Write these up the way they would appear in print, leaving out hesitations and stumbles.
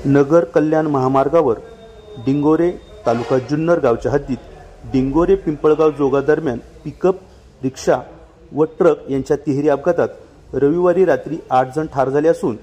नगर कल्याण महामार्गावर डिंगोरे तालुका जुन्नर गावच्या हद्दीत डिंगोरे पिंपळगाव जोगा दरम्यान पिकअप रिक्षा व ट्रक यांच्या तिहेरी अपघातात रविवारी रात्री 8 जण ठार झाले असून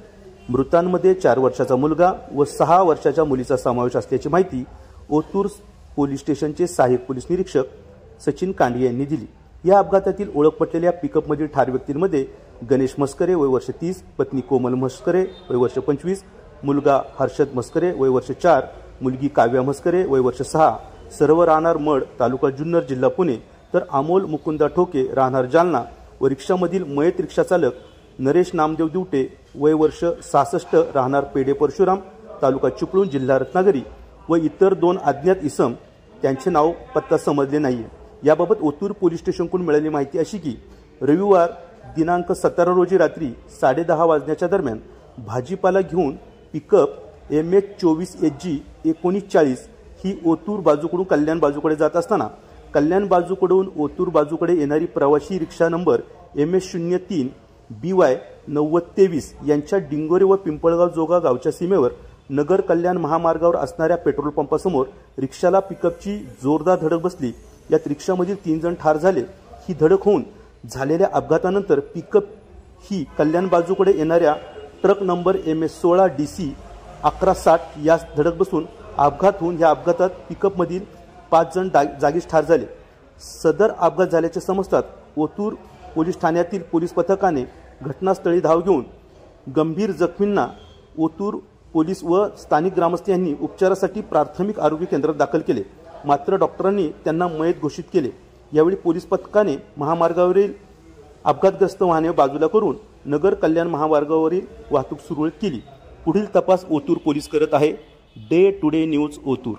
मृतांमध्ये 4 वर्षाचा मुलगा व 6 वर्षाच्या मुलीचा समावेश असल्याची माहिती ओतूर पोलीस स्टेशनचे सहाय्यक पोलीस निरीक्षक सचिन कांडगे यांनी दिली। या अपघातातील ओळख पटलेल्या पिकअपमधील ठार व्यक्तींमध्ये गणेश मस्करे वय वर्ष 30, पत्नी कोमल मस्करे वय वर्ष 25, मुलगा हर्षद मस्करे वय वर्ष 4, मुलगी काव्या मस्करे वय वर्ष 6, सर्व राहणार मड तालुका जुन्नर जिल्हा पुणे, तर अमोल मुकुंदा ठोके राहणार जालना व रिक्षामधील मयत रिक्षा चालक नरेश नामदेव दिवटे वय वर्ष 66 राहणार पेढे परशुराम तालुका चिपळूण जिल्हा रत्नागिरी व इतर 2 अज्ञात इसम त्यांचे नाव पत्ता समजले नाहीये। याबाबत ओतूर पोलीस स्टेशनकडून मिळालेली माहिती अशी की रविवार दिनांक 17 रोजी रात्री 10:30 वाजण्याच्या दरम्यान भाजीपाला घेऊन पिकअप MH24HG 1940 ही ओतूर बाजूकडून कल्याण बाजूकडे जात असताना कल्याण बाजूकडून ओतूर बाजूकडे येणारी प्रवासी रिक्षा नंबर MS03 BY 9023 यांच्या डिंगोरे व पिंपळगाव जोगा गावच्या सीमेवर नगर कल्याण महामार्गावर असणाऱ्या पेट्रोल पंपासमोर रिक्षाला पिकअपची जोरदार धडक बसली। यात रिक्षामधील 3 जण ठार झाले। ही धडक होऊन झालेल्या अपघातानंतर पिकअप ही कल्याण बाजूकडे येणाऱ्या ट्रक नंबर MS16 DC 1160 यास धडक बसून अपघात होऊन या अपघातात पिकअपमधील 5 जण जागीच ठार झाले। सदर अपघात झाल्याचे समजतात ओतूर पोलीस ठाण्यातील पोलीस पथकाने घटनास्थळी धाव घेऊन गंभीर जखमींना ओतूर पोलीस व स्थानिक ग्रामस्थ यांनी उपचारासाठी प्राथमिक आरोग्य केंद्रात दाखल केले, मात्र डॉक्टरांनी त्यांना मयत घोषित केले। यावेळी पोलीस पथकाने महामार्गावरील अपघातग्रस्त वाहने बाजूला करून नगर कल्याण महामार्गावरील वाहतूक सुरळीत केली। पुढील तपास ओतूर पोलीस करत आहे। Day today news Otur.